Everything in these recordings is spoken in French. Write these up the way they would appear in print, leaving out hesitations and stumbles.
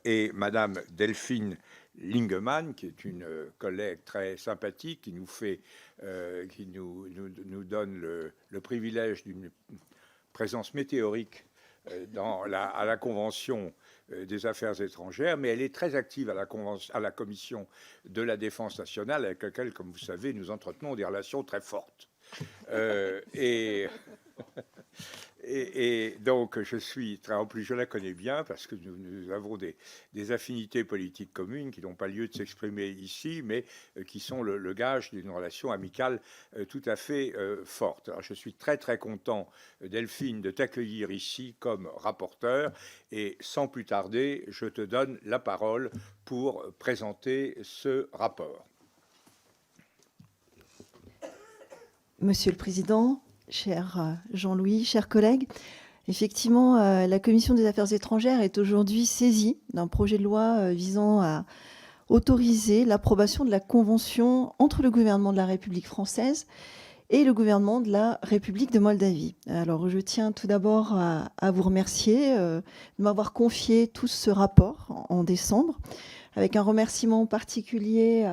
et Madame Delphine Lingemann, qui est une collègue très sympathique, qui nous donne le privilège d'une présence météorique à la Convention des affaires étrangères, mais elle est très active à la Commission de la défense nationale, avec laquelle, comme vous savez, nous entretenons des relations très fortes. Et donc, en plus, je la connais bien parce que nous avons des affinités politiques communes qui n'ont pas lieu de s'exprimer ici, mais qui sont le gage d'une relation amicale tout à fait forte. Alors, je suis très, très content, Delphine, de t'accueillir ici comme rapporteur. Et sans plus tarder, je te donne la parole pour présenter ce rapport. Monsieur le Président, cher Jean-Louis, chers collègues, effectivement, la Commission des affaires étrangères est aujourd'hui saisie d'un projet de loi visant à autoriser l'approbation de la convention entre le gouvernement de la République française et le gouvernement de la République de Moldavie. Alors, je tiens tout d'abord à vous remercier de m'avoir confié tout ce rapport en décembre, avec un remerciement particulier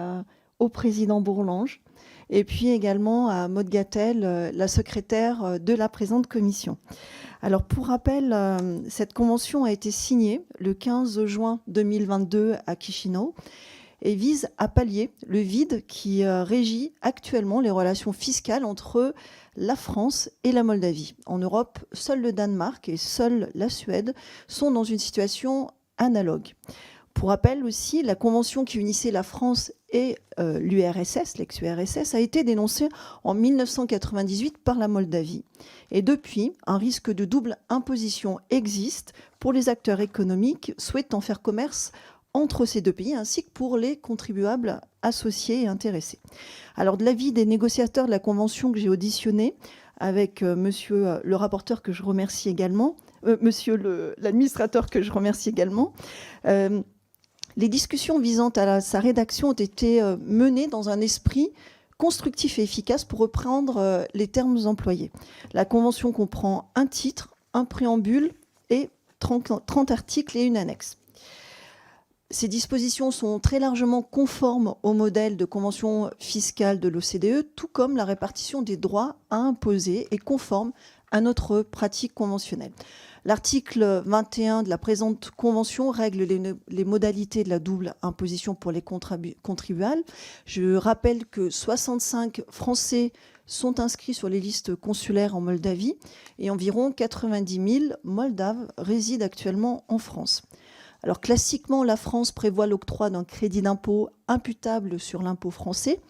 au président Bourlange, et puis également à Maud Gattel, la secrétaire de la présente commission. Alors, pour rappel, cette convention a été signée le 15 juin 2022 à Chisinau et vise à pallier le vide qui régit actuellement les relations fiscales entre la France et la Moldavie. En Europe, seul le Danemark et seule la Suède sont dans une situation analogue. Pour rappel aussi, la convention qui unissait la France et l'URSS, l'ex-URSS, a été dénoncée en 1998 par la Moldavie. Et depuis, un risque de double imposition existe pour les acteurs économiques souhaitant faire commerce entre ces deux pays, ainsi que pour les contribuables associés et intéressés. Alors, de l'avis des négociateurs de la convention que j'ai auditionné, avec monsieur le rapporteur que je remercie également, monsieur l'administrateur que je remercie également, les discussions visant à sa rédaction ont été menées dans un esprit constructif et efficace, pour reprendre les termes employés. La Convention comprend un titre, un préambule et 30 articles et une annexe. Ces dispositions sont très largement conformes au modèle de convention fiscale de l'OCDE, tout comme la répartition des droits à imposer est conforme à notre pratique conventionnelle. L'article 21 de la présente convention règle les modalités de la double imposition pour les contribuables. Je rappelle que 65 Français sont inscrits sur les listes consulaires en Moldavie et environ 90 000 Moldaves résident actuellement en France. Alors classiquement, la France prévoit l'octroi d'un crédit d'impôt imputable sur l'impôt français,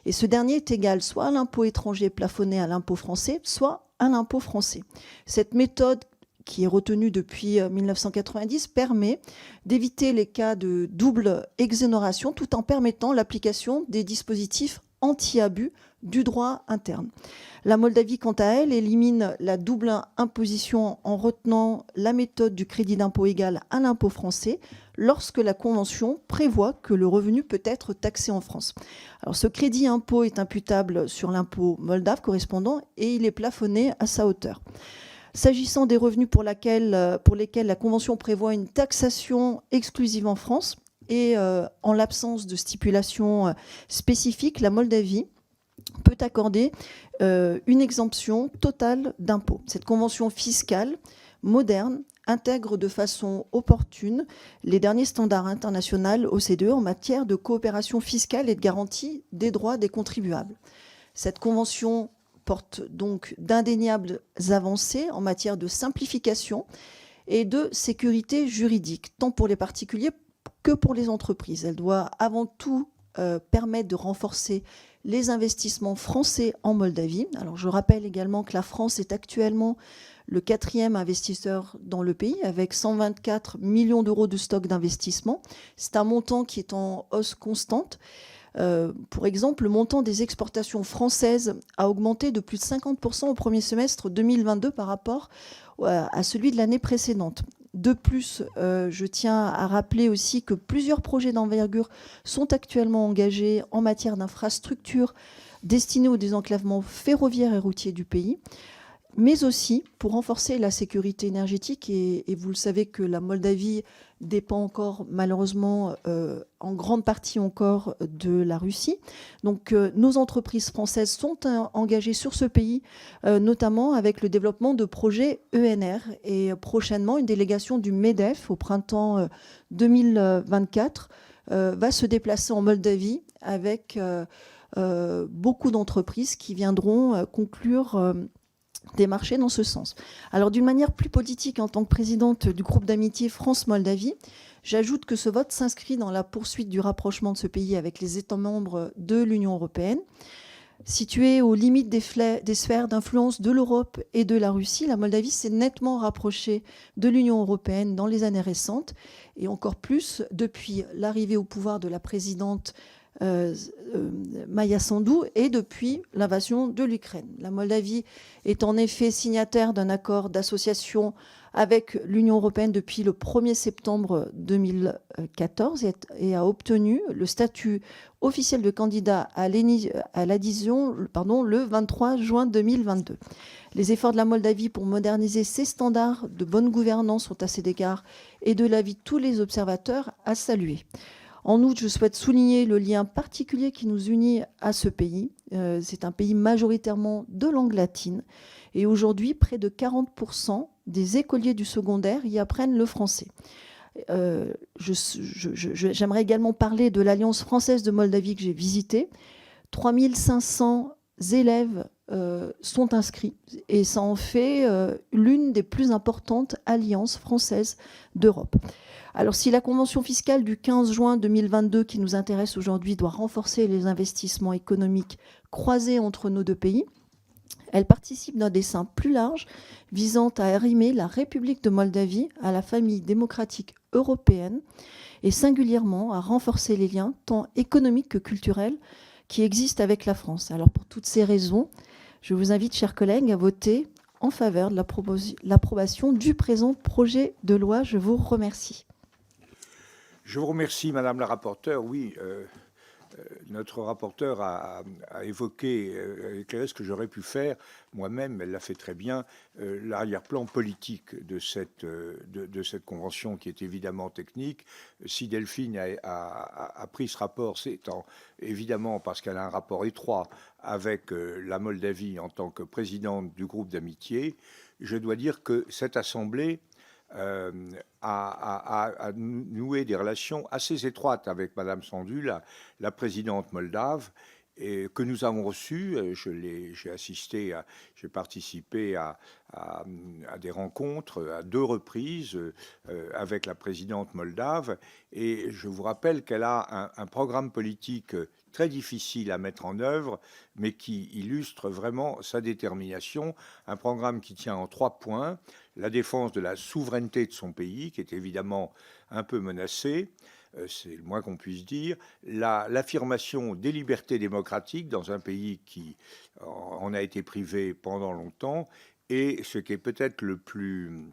et ce dernier est égal soit à l'impôt étranger plafonné à l'impôt français, soit à l'impôt français. Cette méthode, qui est retenue depuis 1990, permet d'éviter les cas de double exonération tout en permettant l'application des dispositifs anti-abus du droit interne. La Moldavie, quant à elle, élimine la double imposition en retenant la méthode du crédit d'impôt égal à l'impôt français lorsque la Convention prévoit que le revenu peut être taxé en France. Alors, ce crédit impôt est imputable sur l'impôt moldave correspondant et il est plafonné à sa hauteur. S'agissant des revenus pour lesquels la Convention prévoit une taxation exclusive en France et en l'absence de stipulation spécifique, la Moldavie peut accorder une exemption totale d'impôt. Cette convention fiscale moderne intègre de façon opportune les derniers standards internationaux OCDE en matière de coopération fiscale et de garantie des droits des contribuables. Cette convention porte donc d'indéniables avancées en matière de simplification et de sécurité juridique, tant pour les particuliers que pour les entreprises. Elle doit avant tout permettre de renforcer les investissements français en Moldavie. Alors, je rappelle également que la France est actuellement le 4e investisseur dans le pays, avec 124 millions d'euros de stock d'investissement. C'est un montant qui est en hausse constante. Pour exemple, le montant des exportations françaises a augmenté de plus de 50% au premier semestre 2022 par rapport à celui de l'année précédente. De plus, je tiens à rappeler aussi que plusieurs projets d'envergure sont actuellement engagés en matière d'infrastructures destinés au désenclavement ferroviaire et routier du pays. mais aussi pour renforcer la sécurité énergétique. Et vous le savez que la Moldavie dépend encore, malheureusement, en grande partie encore de la Russie. Donc, nos entreprises françaises sont engagées sur ce pays, notamment avec le développement de projets ENR. Et prochainement, une délégation du MEDEF au printemps 2024 va se déplacer en Moldavie avec beaucoup d'entreprises qui viendront conclure des marchés dans ce sens. Alors, d'une manière plus politique, en tant que présidente du groupe d'amitié France-Moldavie, j'ajoute que ce vote s'inscrit dans la poursuite du rapprochement de ce pays avec les États membres de l'Union européenne. Située aux limites des sphères d'influence de l'Europe et de la Russie, la Moldavie s'est nettement rapprochée de l'Union européenne dans les années récentes, et encore plus depuis l'arrivée au pouvoir de la présidente Maya Sandu et depuis l'invasion de l'Ukraine. La Moldavie est en effet signataire d'un accord d'association avec l'Union européenne depuis le 1er septembre 2014 et a obtenu le statut officiel de candidat à l'adhésion le 23 juin 2022. Les efforts de la Moldavie pour moderniser ses standards de bonne gouvernance sont à cet égard et de l'avis de tous les observateurs à saluer. En outre, je souhaite souligner le lien particulier qui nous unit à ce pays. C'est un pays majoritairement de langue latine. Et aujourd'hui, près de 40% des écoliers du secondaire y apprennent le français. J'aimerais également parler de l'Alliance française de Moldavie que j'ai visitée. 3500 élèves sont inscrits et ça en fait l'une des plus importantes alliances françaises d'Europe. Alors, si la convention fiscale du 15 juin 2022 qui nous intéresse aujourd'hui doit renforcer les investissements économiques croisés entre nos deux pays, elle participe d'un dessein plus large visant à arrimer la République de Moldavie à la famille démocratique européenne et singulièrement à renforcer les liens tant économiques que culturels qui existent avec la France. Alors, pour toutes ces raisons, je vous invite, chers collègues, à voter en faveur de l'approbation du présent projet de loi. Je vous remercie. Je vous remercie, Madame la rapporteure. Oui, notre rapporteur a évoqué, éclairé ce que j'aurais pu faire moi-même, elle l'a fait très bien, l'arrière-plan politique de cette convention qui est évidemment technique. Si Delphine a pris ce rapport, c'est évidemment parce qu'elle a un rapport étroit avec la Moldavie en tant que présidente du groupe d'amitié. Je dois dire que cette Assemblée a noué des relations assez étroites avec Madame Sandu, la présidente moldave, et que nous avons reçue. J'ai assisté, j'ai participé à des rencontres à 2 reprises avec la présidente moldave, et je vous rappelle qu'elle a un programme politique très difficile à mettre en œuvre, mais qui illustre vraiment sa détermination. Un programme qui tient en 3 points: la défense de la souveraineté de son pays, qui est évidemment un peu menacée, c'est le moins qu'on puisse dire, l'affirmation des libertés démocratiques dans un pays qui en a été privé pendant longtemps, et ce qui est peut-être le plus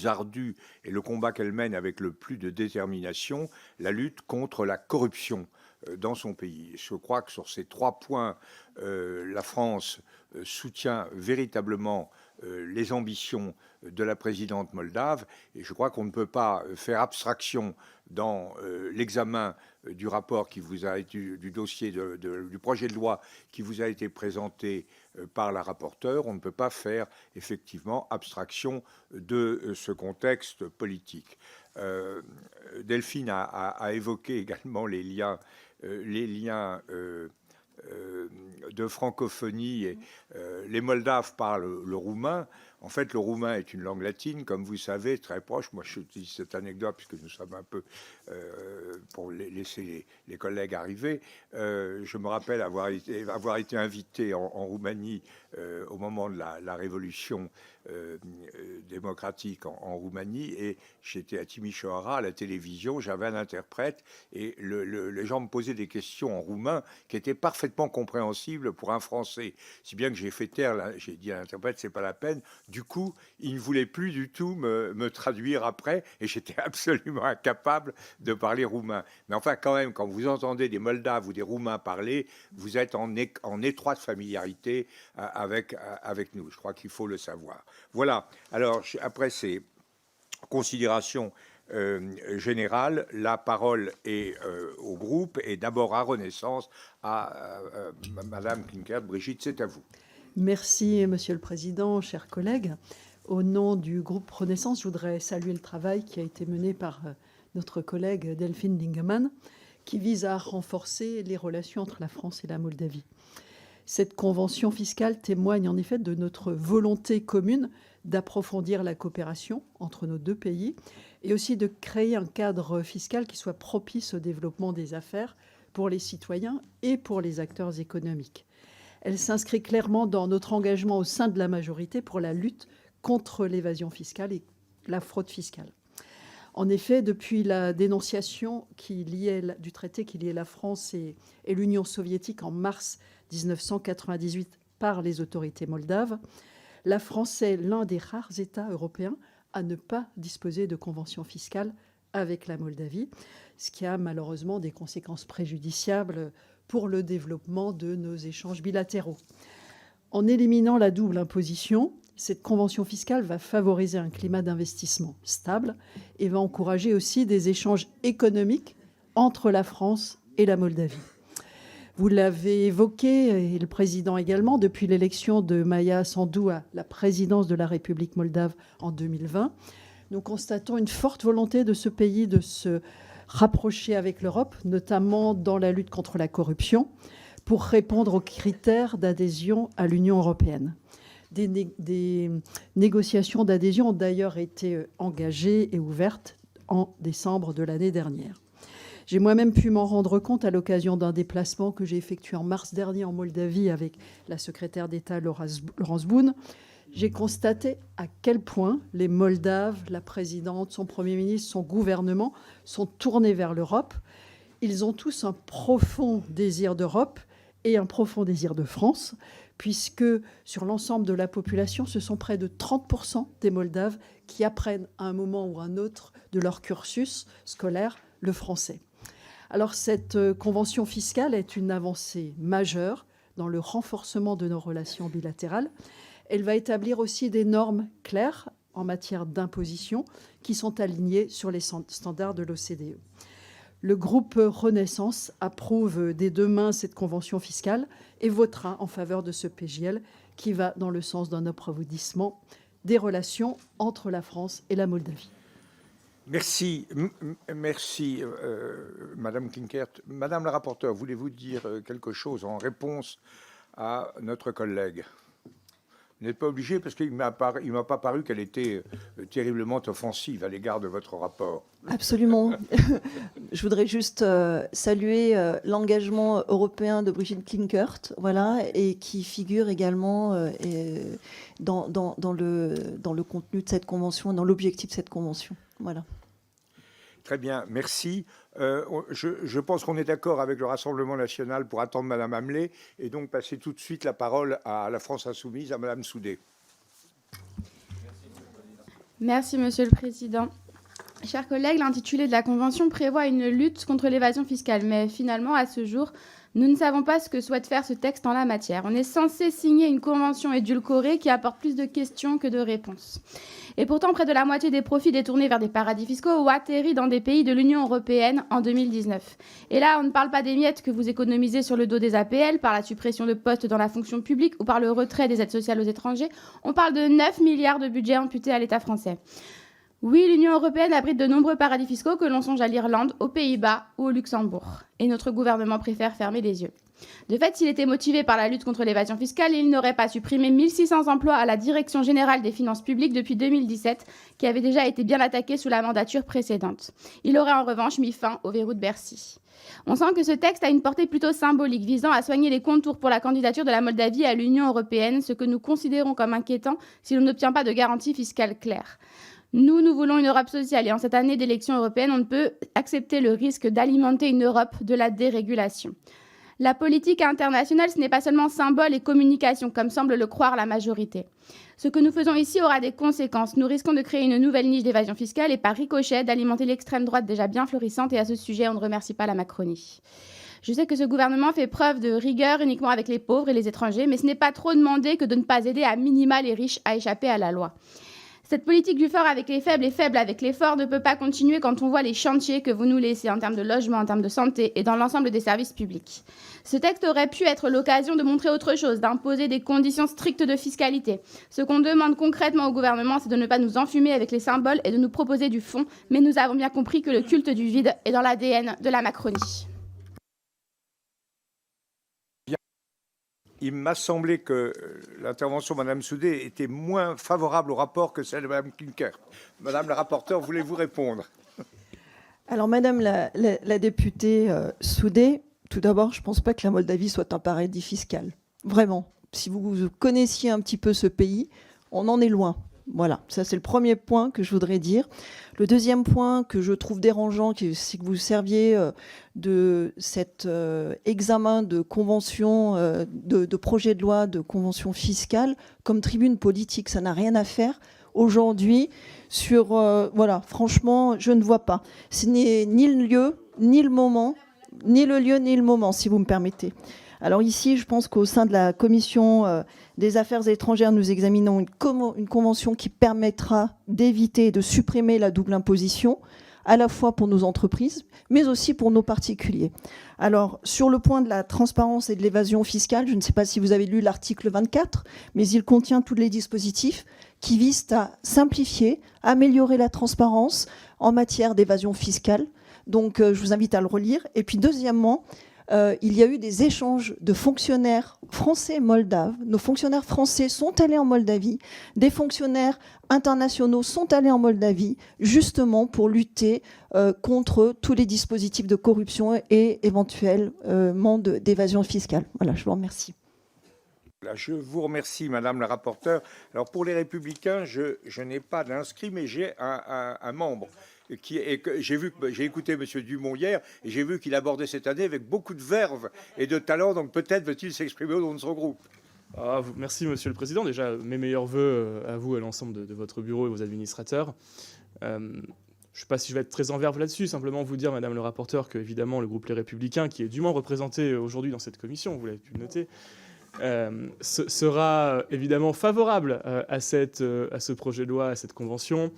ardu et le combat qu'elle mène avec le plus de détermination, la lutte contre la corruption dans son pays. Je crois que sur ces 3 points, la France soutient véritablement les ambitions de la présidente moldave, et je crois qu'on ne peut pas faire abstraction dans l'examen du rapport qui vous a été, du dossier du projet de loi qui vous a été présenté par la rapporteure. On ne peut pas faire effectivement abstraction de ce contexte politique. Delphine a évoqué également les liens de francophonie. Et, les Moldaves parlent le roumain. En fait, le roumain est une langue latine, comme vous savez, très proche. Moi, je dis cette anecdote puisque nous sommes un peu, pour laisser les collègues arriver. Je me rappelle avoir été invité en Roumanie au moment de la révolution démocratique en Roumanie, et j'étais à Timișoara à la télévision, j'avais un interprète, et les gens me posaient des questions en roumain qui étaient parfaitement parfaitement compréhensible pour un Français. Si bien que j'ai fait taire, j'ai dit à l'interprète, c'est pas la peine. Du coup, il ne voulait plus du tout me traduire après, et j'étais absolument incapable de parler roumain. Mais enfin, quand même, quand vous entendez des Moldaves ou des Roumains parler, vous êtes en étroite familiarité avec nous. Je crois qu'il faut le savoir. Voilà. Alors, après ces considérations générale, la parole est au groupe et d'abord à Renaissance, à Madame Klinkert. Brigitte, c'est à vous. Merci, Monsieur le Président, chers collègues. Au nom du groupe Renaissance, je voudrais saluer le travail qui a été mené par notre collègue Delphine Dingemann, qui vise à renforcer les relations entre la France et la Moldavie. Cette convention fiscale témoigne en effet de notre volonté commune d'approfondir la coopération entre nos deux pays et aussi de créer un cadre fiscal qui soit propice au développement des affaires pour les citoyens et pour les acteurs économiques. Elle s'inscrit clairement dans notre engagement au sein de la majorité pour la lutte contre l'évasion fiscale et la fraude fiscale. En effet, depuis la dénonciation du traité qui liait la France et l'Union soviétique en mars 1998 par les autorités moldaves, la France est l'un des rares États européens à ne pas disposer de convention fiscale avec la Moldavie, ce qui a malheureusement des conséquences préjudiciables pour le développement de nos échanges bilatéraux. En éliminant la double imposition, cette convention fiscale va favoriser un climat d'investissement stable et va encourager aussi des échanges économiques entre la France et la Moldavie. Vous l'avez évoqué, et le président également, depuis l'élection de Maia Sandu à la présidence de la République moldave en 2020, nous constatons une forte volonté de ce pays de se rapprocher avec l'Europe, notamment dans la lutte contre la corruption, pour répondre aux critères d'adhésion à l'Union européenne. Des négociations d'adhésion ont d'ailleurs été engagées et ouvertes en décembre de l'année dernière. J'ai moi-même pu m'en rendre compte à l'occasion d'un déplacement que j'ai effectué en mars dernier en Moldavie avec la secrétaire d'État Laurence Boone. J'ai constaté à quel point les Moldaves, la présidente, son Premier ministre, son gouvernement sont tournés vers l'Europe. Ils ont tous un profond désir d'Europe et un profond désir de France, puisque sur l'ensemble de la population, ce sont près de 30% des Moldaves qui apprennent à un moment ou à un autre de leur cursus scolaire le français. Alors cette convention fiscale est une avancée majeure dans le renforcement de nos relations bilatérales. Elle va établir aussi des normes claires en matière d'imposition qui sont alignées sur les standards de l'OCDE. Le groupe Renaissance approuve dès demain cette convention fiscale et votera en faveur de ce PJL qui va dans le sens d'un approfondissement des relations entre la France et la Moldavie. Merci, Madame Klinkert. Madame la rapporteure, voulez-vous dire quelque chose en réponse à notre collègue? Vous n'êtes pas obligé parce qu'il ne m'a pas paru qu'elle était terriblement offensive à l'égard de votre rapport. Absolument. Je voudrais juste saluer l'engagement européen de Brigitte Klinkert, voilà, et qui figure également dans le contenu de cette convention, dans l'objectif de cette convention. Voilà. Très bien, merci. Je pense qu'on est d'accord avec le Rassemblement national pour attendre Madame Hamelé et donc passer tout de suite la parole à la France insoumise, à Madame Soudé. Merci, Monsieur le Président. Chers collègues, l'intitulé de la Convention prévoit une lutte contre l'évasion fiscale, mais finalement, à ce jour, nous ne savons pas ce que souhaite faire ce texte en la matière. On est censé signer une convention édulcorée qui apporte plus de questions que de réponses. Et pourtant, près de la moitié des profits détournés vers des paradis fiscaux ont atterri dans des pays de l'Union européenne en 2019. Et là, on ne parle pas des miettes que vous économisez sur le dos des APL, par la suppression de postes dans la fonction publique ou par le retrait des aides sociales aux étrangers. On parle de 9 milliards de budget amputés à l'État français. Oui, l'Union européenne abrite de nombreux paradis fiscaux que l'on songe à l'Irlande, aux Pays-Bas ou au Luxembourg. Et notre gouvernement préfère fermer les yeux. De fait, s'il était motivé par la lutte contre l'évasion fiscale, il n'aurait pas supprimé 1600 emplois à la Direction générale des finances publiques depuis 2017, qui avait déjà été bien attaquée sous la mandature précédente. Il aurait en revanche mis fin au verrou de Bercy. On sent que ce texte a une portée plutôt symbolique, visant à soigner les contours pour la candidature de la Moldavie à l'Union européenne, ce que nous considérons comme inquiétant si l'on n'obtient pas de garanties fiscales claires. Nous voulons une Europe sociale et en cette année d'élection européenne, on ne peut accepter le risque d'alimenter une Europe de la dérégulation. La politique internationale, ce n'est pas seulement symbole et communication, comme semble le croire la majorité. Ce que nous faisons ici aura des conséquences. Nous risquons de créer une nouvelle niche d'évasion fiscale et par ricochet d'alimenter l'extrême droite déjà bien florissante. Et à ce sujet, on ne remercie pas la Macronie. Je sais que ce gouvernement fait preuve de rigueur uniquement avec les pauvres et les étrangers, mais ce n'est pas trop demander que de ne pas aider à minima les riches à échapper à la loi. Cette politique du fort avec les faibles et faible avec les forts ne peut pas continuer quand on voit les chantiers que vous nous laissez en termes de logement, en termes de santé et dans l'ensemble des services publics. Ce texte aurait pu être l'occasion de montrer autre chose, d'imposer des conditions strictes de fiscalité. Ce qu'on demande concrètement au gouvernement, c'est de ne pas nous enfumer avec les symboles et de nous proposer du fond, mais nous avons bien compris que le culte du vide est dans l'ADN de la Macronie. Il m'a semblé que l'intervention de Mme Soudé était moins favorable au rapport que celle de Mme Klinkert. Madame la rapporteure, voulez-vous répondre? Alors, Madame la députée Soudé, tout d'abord, je ne pense pas que la Moldavie soit un paradis fiscal. Vraiment. Si vous connaissiez un petit peu ce pays, on en est loin. Voilà, ça c'est le premier point que je voudrais dire. Le deuxième point que je trouve dérangeant, c'est que vous serviez de cet examen de convention, de projet de loi de convention fiscale comme tribune politique. Ça n'a rien à faire aujourd'hui sur... voilà, franchement, je ne vois pas. Ce n'est ni le lieu, ni le moment, ni le lieu, ni le moment, si vous me permettez. Alors ici, je pense qu'au sein de la commission des affaires étrangères, nous examinons une convention qui permettra d'éviter et de supprimer la double imposition, à la fois pour nos entreprises, mais aussi pour nos particuliers. Alors, sur le point de la transparence et de l'évasion fiscale, je ne sais pas si vous avez lu l'article 24, mais il contient tous les dispositifs qui visent à simplifier, améliorer la transparence en matière d'évasion fiscale. Donc, je vous invite à le relire. Et puis, deuxièmement, il y a eu des échanges de fonctionnaires français moldaves. Nos fonctionnaires français sont allés en Moldavie. Des fonctionnaires internationaux sont allés en Moldavie, justement pour lutter contre tous les dispositifs de corruption et éventuellement d'évasion fiscale. Voilà, je vous remercie. Je vous remercie, Madame la rapporteure. Alors, pour les Républicains, je n'ai pas d'inscrit, mais j'ai un membre. J'ai écouté M. Dumont hier et j'ai vu qu'il abordait cette année avec beaucoup de verve et de talent, donc peut-être veut-il s'exprimer au nom de son groupe. Merci Monsieur le Président. Déjà, mes meilleurs voeux à vous et à l'ensemble de votre bureau et vos administrateurs. Je ne sais pas si je vais être très en verve là-dessus, simplement vous dire, Madame le rapporteur, que évidemment le groupe Les Républicains, qui est dûment représenté aujourd'hui dans cette commission, vous l'avez pu le noter, sera évidemment favorable à ce projet de loi, à cette convention.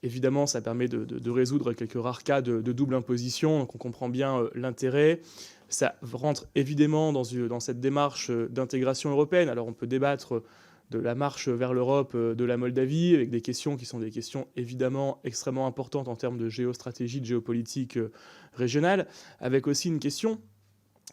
Évidemment, ça permet de résoudre quelques rares cas de double imposition, donc on comprend bien l'intérêt. Ça rentre évidemment dans cette démarche d'intégration européenne. Alors on peut débattre de la marche vers l'Europe de la Moldavie, avec des questions qui sont des questions évidemment extrêmement importantes en termes de géostratégie, de géopolitique régionale, avec aussi une question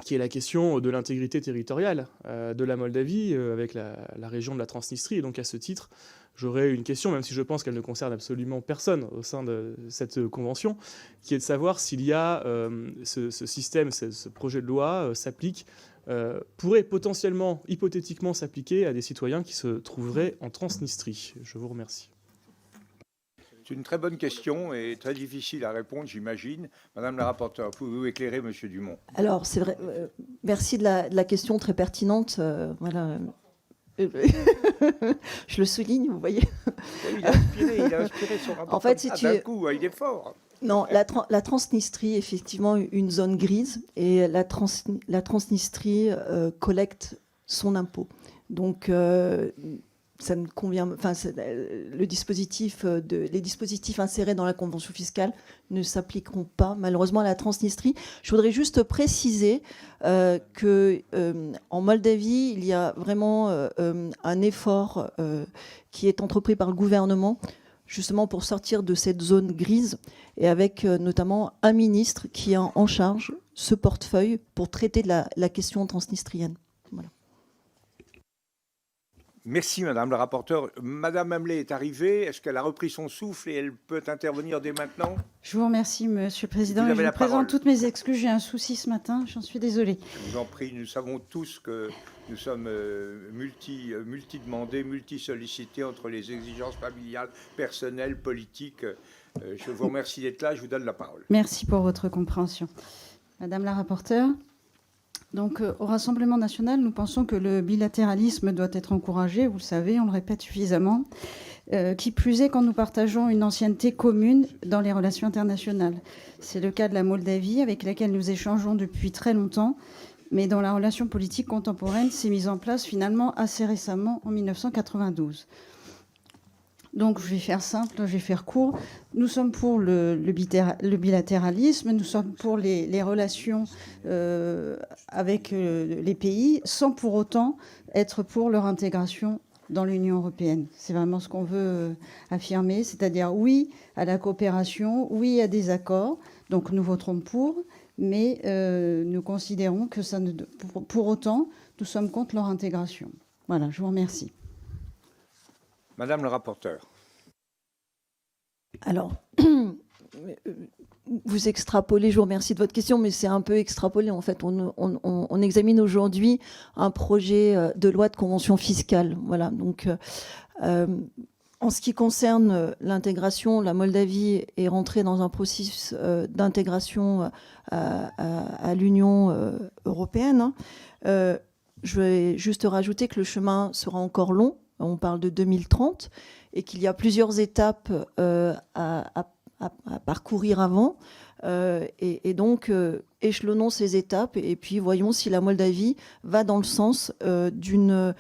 qui est la question de l'intégrité territoriale de la Moldavie avec la région de la Transnistrie. Et donc à ce titre, j'aurais une question, même si je pense qu'elle ne concerne absolument personne au sein de cette convention, qui est de savoir s'il y a ce système, ce projet de loi pourrait potentiellement, hypothétiquement s'appliquer à des citoyens qui se trouveraient en Transnistrie. Je vous remercie. C'est une très bonne question et très difficile à répondre, j'imagine. Madame la rapporteure, pouvez-vous éclairer Monsieur Dumont? Alors, c'est vrai. Merci de la question très pertinente. Voilà. Je le souligne, vous voyez. Il a inspiré son rapport. En fait, c'est d'un coup, il est fort. Non, la Transnistrie est effectivement une zone grise et la Transnistrie collecte son impôt. Donc, ça ne convient. Enfin, les dispositifs insérés dans la convention fiscale ne s'appliqueront pas, malheureusement, à la Transnistrie. Je voudrais juste préciser que en Moldavie, il y a vraiment un effort qui est entrepris par le gouvernement, justement pour sortir de cette zone grise, et avec notamment un ministre qui a en charge ce portefeuille pour traiter de la question transnistrienne. Voilà. Merci, Madame la rapporteure. Madame Hamelé est arrivée. Est-ce qu'elle a repris son souffle et elle peut intervenir dès maintenant? Je vous remercie, Monsieur le Président. Je vous présente toutes mes excuses. J'ai un souci ce matin. J'en suis désolée. Je vous en prie. Nous savons tous que nous sommes multi-demandés, multi-sollicités entre les exigences familiales, personnelles, politiques. Je vous remercie d'être là. Je vous donne la parole. Merci pour votre compréhension. Madame la rapporteure. Donc, au Rassemblement national, nous pensons que le bilatéralisme doit être encouragé, vous le savez, on le répète suffisamment. Qui plus est quand nous partageons une ancienneté commune dans les relations internationales. C'est le cas de la Moldavie, avec laquelle nous échangeons depuis très longtemps, mais dont la relation politique contemporaine s'est mise en place finalement assez récemment, en 1992. Donc je vais faire simple, je vais faire court. Nous sommes pour le bilatéralisme, nous sommes pour les relations avec les pays, sans pour autant être pour leur intégration dans l'Union européenne. C'est vraiment ce qu'on veut affirmer, c'est-à-dire oui à la coopération, oui à des accords, donc nous voterons pour, mais nous considérons que ça ne, pour autant, nous sommes contre leur intégration. Voilà, je vous remercie. Madame le rapporteur. Alors, vous extrapolez, je vous remercie de votre question, mais c'est un peu extrapolé. En fait, on examine aujourd'hui un projet de loi de convention fiscale. Voilà. Donc, en ce qui concerne l'intégration, la Moldavie est rentrée dans un processus d'intégration à l'Union européenne. Je vais juste rajouter que le chemin sera encore long. On parle de 2030 et qu'il y a plusieurs étapes à parcourir avant. Et donc, échelonnons ces étapes et puis voyons si la Moldavie va dans le sens d'une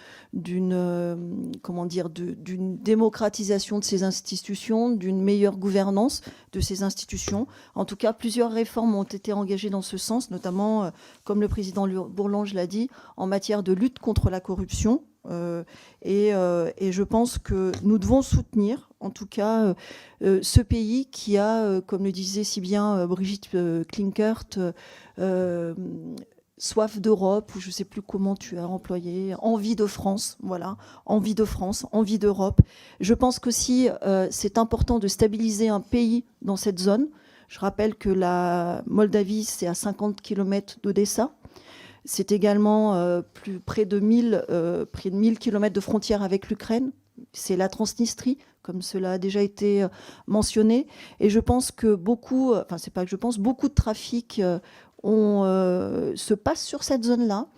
démocratisation de ses institutions, d'une meilleure gouvernance de ces institutions. En tout cas, plusieurs réformes ont été engagées dans ce sens, notamment, comme le président Bourlange l'a dit, en matière de lutte contre la corruption. Et je pense que nous devons soutenir, en tout cas, ce pays qui a, comme le disait si bien Brigitte Klinkert, soif d'Europe, ou je ne sais plus comment tu as employé, envie de France, voilà, envie de France, envie d'Europe. Je pense qu'aussi, c'est important de stabiliser un pays dans cette zone. Je rappelle que la Moldavie, c'est à 50 km d'Odessa. C'est également près de 1000 km de frontière avec l'Ukraine. C'est la Transnistrie, comme cela a déjà été mentionné. Et je pense que beaucoup de trafics se passent sur cette zone-là.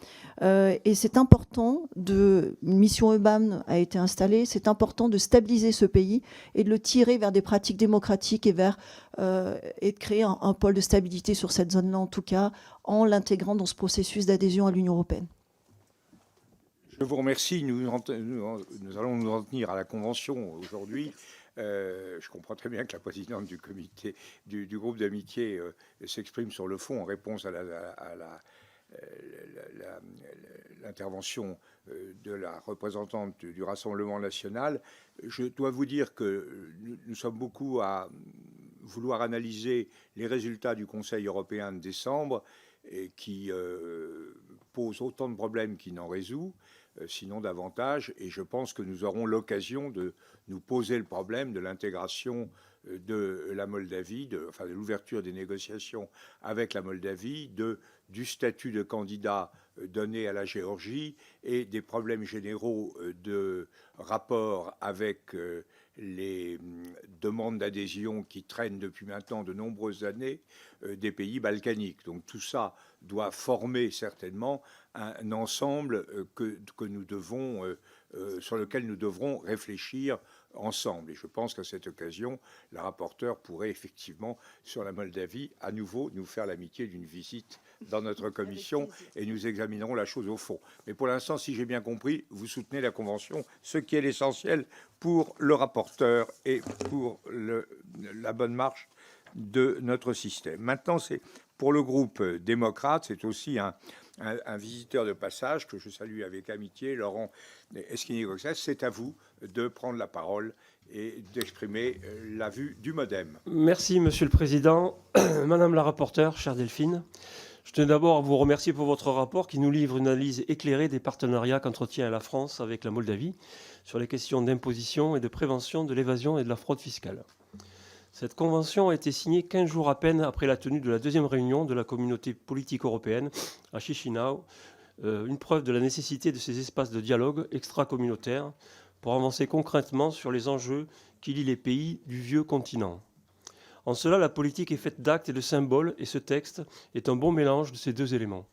Et c'est important, une mission EUBAM a été installée, c'est important de stabiliser ce pays et de le tirer vers des pratiques démocratiques et de créer un pôle de stabilité sur cette zone-là, en tout cas, en l'intégrant dans ce processus d'adhésion à l'Union européenne. Je vous remercie. Nous allons nous en tenir à la Convention aujourd'hui. Je comprends très bien que la présidente du comité, du groupe d'amitié s'exprime sur le fond en réponse à l'intervention de la représentante du Rassemblement national. Je dois vous dire que nous sommes beaucoup à vouloir analyser les résultats du Conseil européen de décembre et qui pose autant de problèmes qu'il n'en résout, sinon davantage. Et je pense que nous aurons l'occasion de nous poser le problème de l'intégration de la Moldavie, de l'ouverture des négociations avec la Moldavie, du statut de candidat donné à la Géorgie et des problèmes généraux de rapport avec les demandes d'adhésion qui traînent depuis maintenant de nombreuses années des pays balkaniques. Donc tout ça doit former certainement un ensemble sur lequel nous devrons réfléchir ensemble. Et je pense qu'à cette occasion, la rapporteure pourrait effectivement, sur la Moldavie, à nouveau nous faire l'amitié d'une visite dans notre commission et nous examinerons la chose au fond. Mais pour l'instant, si j'ai bien compris, vous soutenez la Convention, ce qui est l'essentiel pour le rapporteur et pour la bonne marche de notre système. Maintenant, c'est pour le groupe démocrate, c'est aussi un visiteur de passage que je salue avec amitié, Laurent Esquini-Coxès. C'est à vous de prendre la parole et d'exprimer la vue du MoDem. Merci, Monsieur le Président. Madame la rapporteure, chère Delphine, je tenais d'abord à vous remercier pour votre rapport qui nous livre une analyse éclairée des partenariats qu'entretient la France avec la Moldavie sur les questions d'imposition et de prévention de l'évasion et de la fraude fiscale. Cette convention a été signée 15 jours à peine après la tenue de la deuxième réunion de la communauté politique européenne à Chișinău, une preuve de la nécessité de ces espaces de dialogue extra-communautaires pour avancer concrètement sur les enjeux qui lient les pays du vieux continent. En cela, la politique est faite d'actes et de symboles, et ce texte est un bon mélange de ces deux éléments.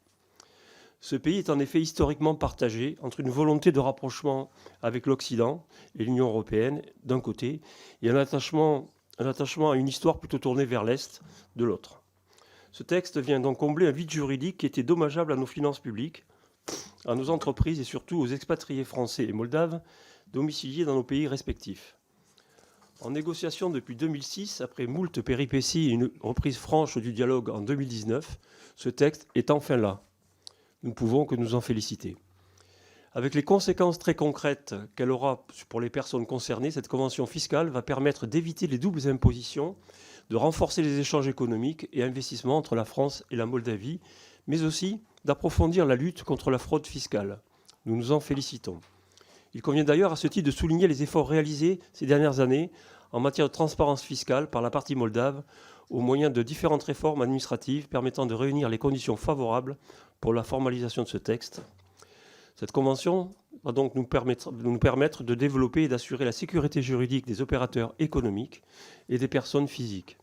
Ce pays est en effet historiquement partagé entre une volonté de rapprochement avec l'Occident et l'Union européenne d'un côté, et un attachement à une histoire plutôt tournée vers l'Est de l'autre. Ce texte vient donc combler un vide juridique qui était dommageable à nos finances publiques, à nos entreprises et surtout aux expatriés français et moldaves domiciliés dans nos pays respectifs. En négociation depuis 2006, après moult péripéties et une reprise franche du dialogue en 2019, ce texte est enfin là. Nous ne pouvons que nous en féliciter. Avec les conséquences très concrètes qu'elle aura pour les personnes concernées, cette convention fiscale va permettre d'éviter les doubles impositions, de renforcer les échanges économiques et investissements entre la France et la Moldavie, mais aussi d'approfondir la lutte contre la fraude fiscale. Nous nous en félicitons. Il convient d'ailleurs à ce titre de souligner les efforts réalisés ces dernières années en matière de transparence fiscale par la partie moldave au moyen de différentes réformes administratives permettant de réunir les conditions favorables pour la formalisation de ce texte. Cette convention va donc nous permettre de développer et d'assurer la sécurité juridique des opérateurs économiques et des personnes physiques.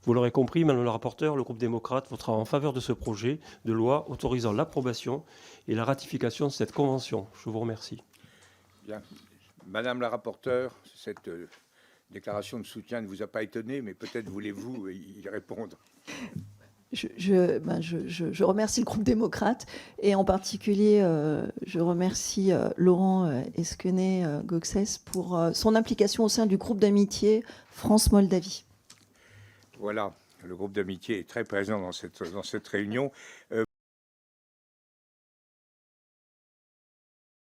Vous l'aurez compris, Madame la rapporteure, le groupe démocrate votera en faveur de ce projet de loi autorisant l'approbation et la ratification de cette convention. Je vous remercie. Bien. Madame la rapporteure, cette déclaration de soutien ne vous a pas étonné, mais peut-être voulez-vous y répondre. Je remercie le groupe démocrate et en particulier, je remercie Laurent Esquenet-Goxès pour son implication au sein du groupe d'amitié France-Moldavie. Voilà, le groupe d'amitié est très présent dans cette réunion.